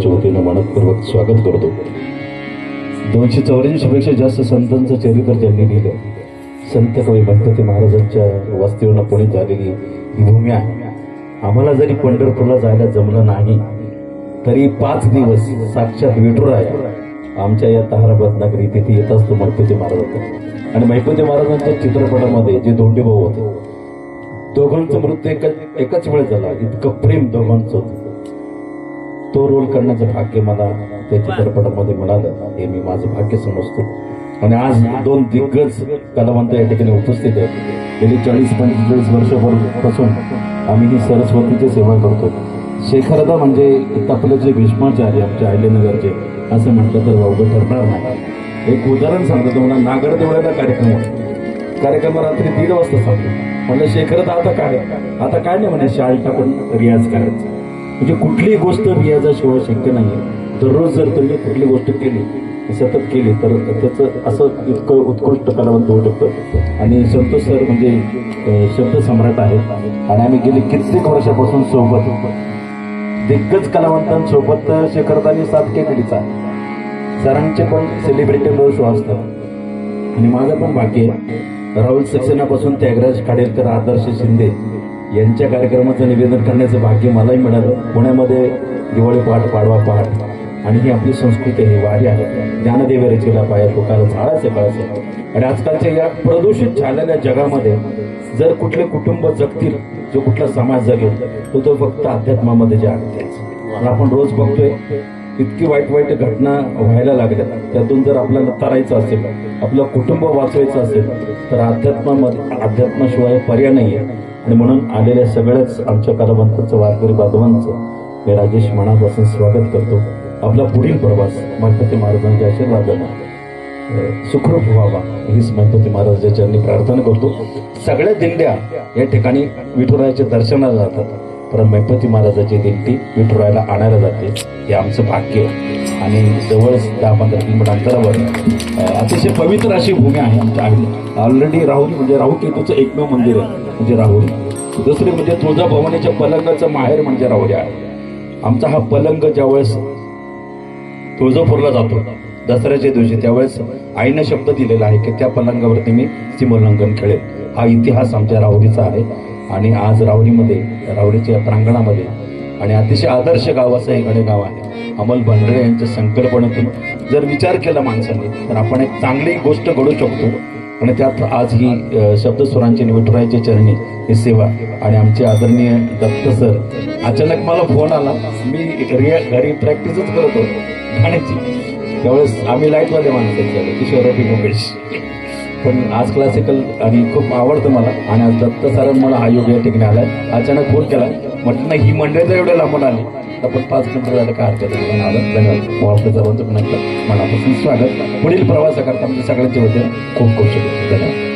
परिवाराच्या वतीनं मनपूर्वक स्वागत करतो. 284 पेक्षा जास्त संतांचं चरित्र ज्यांनी लिहिलं, संत कवी गणपती महाराजांच्या वस्तीवरून पुढे झालेली ही भूमी आहे. आम्हाला जरी पंढरपूरला जायला जमलं नाही तरी 5 दिवस साक्षात विठुराया आमच्या या ताहराबाद नगरी तिथे येत असतो गणपती महाराजांचा. आणि गणपती महाराजांच्या चित्रपटामध्ये जे दोंडे भाऊ होते, दोघांचा मृत्यू एकाच वेळ झाला. इतकं प्रेम दोघांचं होतं. तो रोल करण्याचं भाग्य मला त्या चित्रपटामध्ये मिळालं, हे मी माझं भाग्य समजतो. आणि आज 2 दिग्गज कलावंत या ठिकाणी उपस्थित आहेत. गेली 40-45 वर्षापासून आम्ही ही सरस्वतीची सेवा करतो. शेखरदा म्हणजे आपले जे भीष्माचार्य आमच्या अहिल्यानगरचे असं म्हटलं तर वावगं ठरणार नाही. एक उदाहरण सांगतो तुम्हाला. नागड देवळाला कार्यक्रम रात्री 1:30 वाजता सांगतो. म्हणलं शेखरदा आता काय नाही म्हणे, शाळ टाकून रियाज करायचा. म्हणजे कुठलीही गोष्ट रियाजाशिवाय शक्य नाही. दररोज जर तुम्ही कुठली गोष्ट केली, सतत केली, तर त्याचं असं इतकं उत्कृष्ट कलावंत होऊ शकतं. आणि संतोष सर म्हणजे शब्द सम्राट आहेत. आणि आम्ही गेली कित्येक वर्षापासून सोबत दिग्गज कलावंतांसोबत शेखरदांनी साथ केलेलीच आहे. सरांचे पण सेलिब्रिटी शो असतात. आणि माझं पण भाग्य आहे, राहुल सक्सेनापासून त्यागराज खाडेलकर, आदर्श शिंदे यांच्या कार्यक्रमाचं निवेदन करण्याचं भाग्य मलाही मिळालं. पुण्यामध्ये दिवाळी पहाट, पाडवा पहाट, आणि ही आपली संस्कृती आहे, वारी आहे. ज्ञानदेव रचिला पाया तुकाला झाडाचे कळाचे. आणि आजकालच्या या प्रदूषित झालेल्या जगामध्ये जर कुठले कुटुंब जगतील, जो कुठला समाज जगेल, तो फक्त अध्यात्मामध्ये जे आहे. आपण रोज बघतोय इतकी वाईट घटना व्हायला लागल्या. त्यातून जर आपल्याला तरायचं असेल, आपलं कुटुंब वाचवायचं असेल, तर अध्यात्माशिवाय पर्याय नाही आहे. आणि म्हणून आलेल्या सगळ्याच आमच्या कलावंतांचं, वारकरी बांधवांचं मी राजेश मनापासून स्वागत करतो. आपला पुढील प्रवास गणपती महाराजांच्या आशीर्वादाने सुखरूप व्हावा हीच गणपती महाराजांच्या चरणी प्रार्थना करतो. सगळ्या दिंड्या या ठिकाणी विठुरायाच्या दर्शनाला जातात, परंतु गणपती महाराजांची दिंडी विठुरायाला आणायला जाते. हे आमचं भाग्य आहे. आणि जवळच 10-15 किलोमीटर अंतरावर अतिशय पवित्र अशी भूमी आहे आमच्या आहे. ऑलरेडी राहुरी म्हणजे राहू केतूचं एकमेव मंदिर आहे म्हणजे राहुरी. दुसरे म्हणजे तुळजाभवानीच्या पलंगाचं माहेर म्हणजे राहुरी आहे. आमचा हा पलंग ज्यावेळेस तुळजापूरला जातो दसऱ्याच्या दिवशी, त्यावेळेस आईनं शब्द दिलेला आहे की त्या पलंगावरती मी सीमोल्लंघन खेळेल. हा इतिहास आमच्या राहुरीचा आहे. आणि आज राहुरीच्या प्रांगणामध्ये आणि अतिशय आदर्श गाव असं हे गणेगाव आहे. अमल भांडरे यांच्या संकल्पनेतून जर विचार केला माणसाने, तर आपण एक चांगली गोष्ट घडू शकतो. आणि त्यात आज ही शब्दस्वरांची विठुरायाच्या चरणी ही सेवा. आणि आमचे आदरणीय दत्त सर, अचानक मला फोन आला, मी घरी प्रॅक्टिसच करत होतो गाण्याची. त्यावेळेस आम्ही लाईटवाले माणसं किशोरराठी मुकेश, पण आज क्लासिकल आणि खूप आवडतं मला. आणि आज दत्त सरांमुळे हा योग या ठिकाणी आलाय. अचानक फोन केला, म्हटलं नाही, ही मंडळी तर एवढ्या लांबून आली, आपण 5 किलोमीटर झालं काय हरकत आहे. आलं. धन्यवाद. आपल्या सर्वांचं पुन्हा मनापासून स्वागत. पुढील प्रवासाकरता म्हणजे सगळ्यांच्या वतीने खूप खूप शुभेच्छा. धन्यवाद.